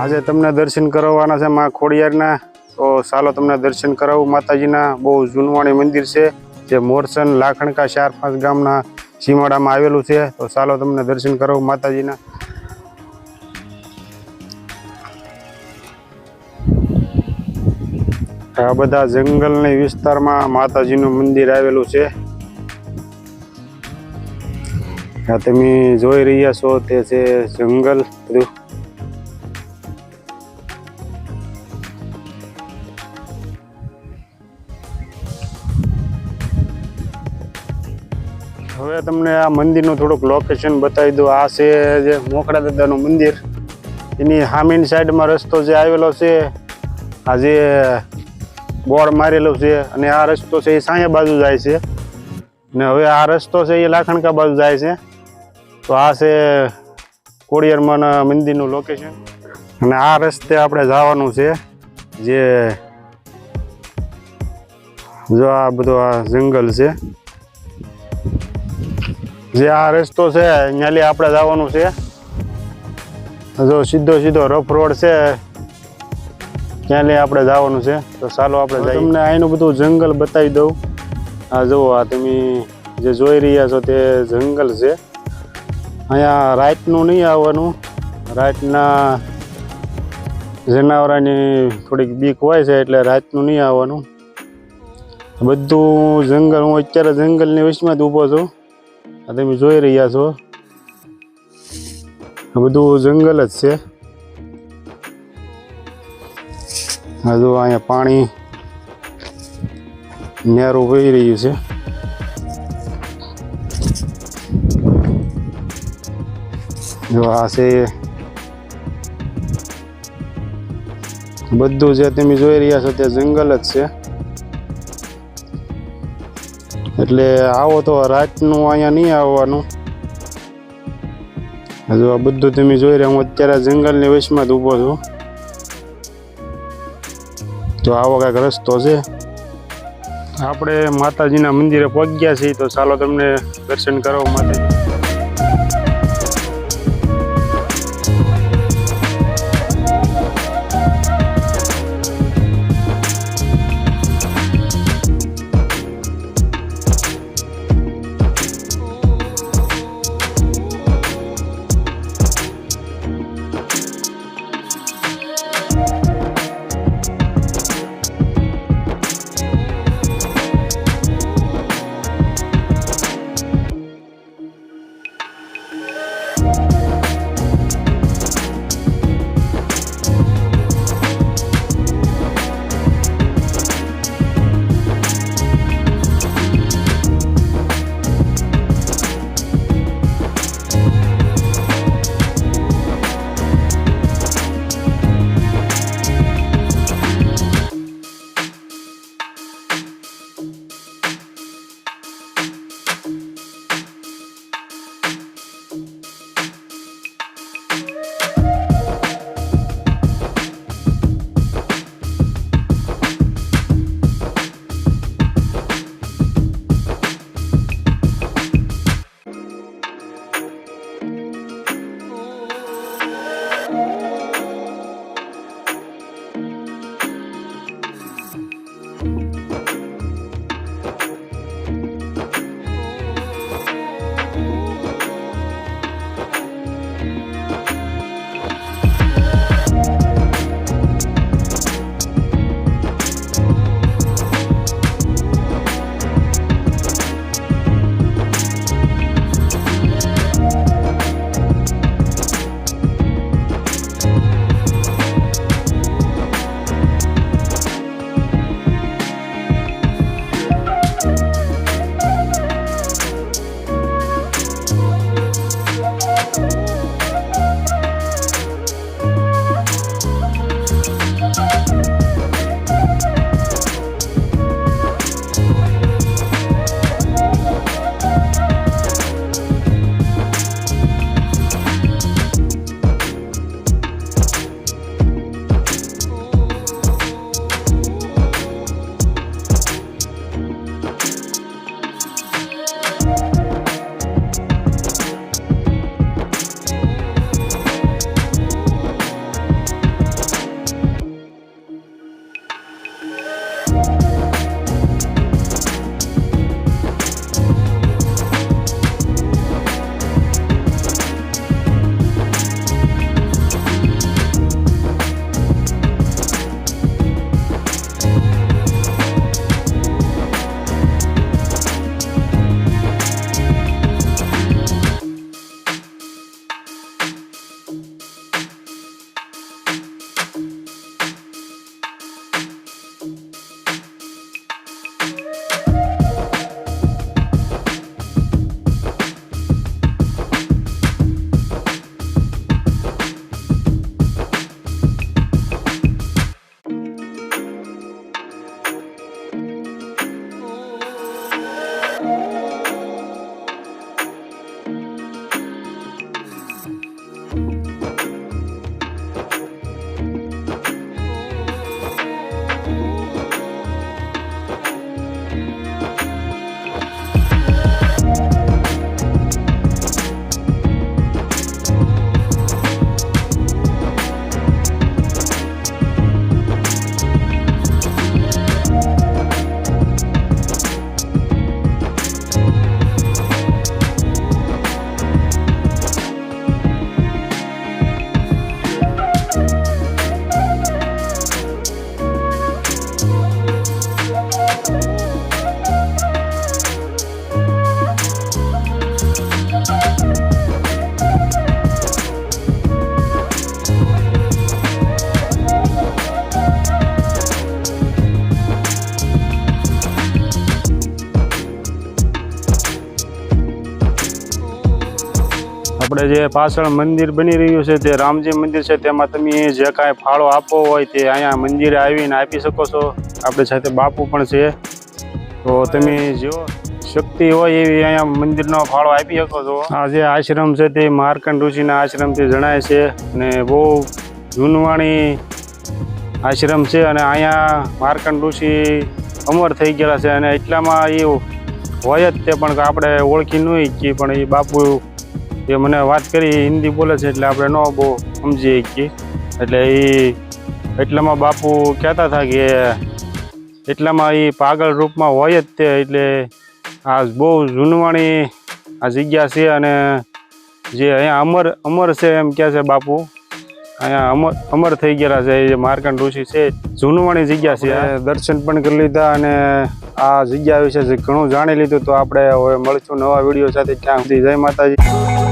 આજે તમને દર્શન કરવાના છે માં ખોડિયારના, તો ચાલો તમને દર્શન કરાવું માતાજીના. બહુ જૂનવાણી મંદિર છે જે મોરસન લાખણકા 4-5 ગામના સીમાડામાં આવેલું છે. તો ચાલો તમને દર્શન કરાવું માતાજીના. આ બધા જંગલની વિસ્તારમાં માતાજીનું મંદિર આવેલું છે. આ તમે જોઈ રહ્યા છો તે છે જંગલ બધું. હવે તમને આ મંદિરનું થોડુંક લોકેશન બતાવી દઉં. આ છે જે મોખડા દાદાનું મંદિર, એની સામેની સાઈડમાં રસ્તો જે આવેલો છે, આ જે બોર્ડ મારેલું છે, અને આ રસ્તો છે એ સાંયા બાજુ જાય છે, ને હવે આ રસ્તો છે એ લાખણકા બાજુ જાય છે. તો આ છે ખોડિયારમાં મંદિરનું લોકેશન, અને આ રસ્તે આપણે જવાનું છે. જે જો આ બધો આ જંગલ છે, જે આ રસ્તો છે અહીંયાથી આપણે જવાનું છે. જો સીધો સીધો રફ રોડ છે, ત્યાં આપણે જવાનું છે. તો ચાલો આપણે જઈએ. તમને અહીંનું બધું જંગલ બતાવી દઉં. આ જુઓ, આ તમે જે જોઈ રહ્યા છો તે જંગલ છે. અહીંયા રાતનું નહીં આવવાનું, રાતના જનાવરાની થોડીક બીક હોય છે એટલે રાતનું નહીં આવવાનું. બધું જંગલ, હું અત્યારે જંગલની વચમાં જ ઊભો છું. આ તમે જોઈ રહ્યા છો, આ બધું જંગલ જ છે. આ જો અહીંયા પાણી નેરું વહી રહ્યું છે. જો આ છે બધું જે તમે જોઈ રહ્યા છો તે જંગલ જ છે. એટલે આવો તો રાતનું અહીંયા નહીં આવવાનું. હજુ આ બધું તમે જોઈ રહ્યા, હું અત્યારે જંગલની વચમાં જ ઊભો છું. તો આવો કાંઈક રસ્તો છે. આપણે માતાજીના મંદિરે પહોંચ્યા છીએ, તો ચાલો તમને દર્શન કરાવો માતાજી. આપણે જે પાછળ મંદિર બની રહ્યું છે તે રામજી મંદિર છે, તેમાં તમે જે કાંઈ ફાળો આપવો હોય તે અહીંયા મંદિરે આવીને આપી શકો છો. આપણી સાથે બાપુ પણ છે, તો તમે જો શક્તિ હોય એવી અહીંયા મંદિરનો ફાળો આપી શકો છો. આ જે આશ્રમ છે તે માર્કંડ ઋષિના આશ્રમથી જણાય છે અને બહુ જૂનવાણી આશ્રમ છે. અને અહીંયા માર્કંડ ઋષિ અમર થઈ ગયેલા છે અને એટલામાં એ હોય જ તે પણ આપણે ઓળખી નહીં શકીએ. પણ એ બાપુ એ મને વાત કરી, હિન્દી બોલે છે એટલે આપણે ન બહુ સમજી શકીએ. એટલે એ એટલામાં બાપુ કહેતા હતા કે એટલામાં એ પાગલ રૂપમાં હોય જ તે. એટલે આ બહુ જૂનવાણી આ જગ્યા છે અને જે અહીંયા અમર છે એમ કહે છે બાપુ. અહીંયા અમર થઈ ગયેલા છે. એ માર્કંડ ઋષિ છે, જૂનવાણી જગ્યા છે. દર્શન પણ કરી લીધા અને આ જગ્યા વિશે ઘણું જાણી લીધું. તો આપણે હવે મળશું નવા વિડીયો સાથે. ત્યાં સુધી જય માતાજી.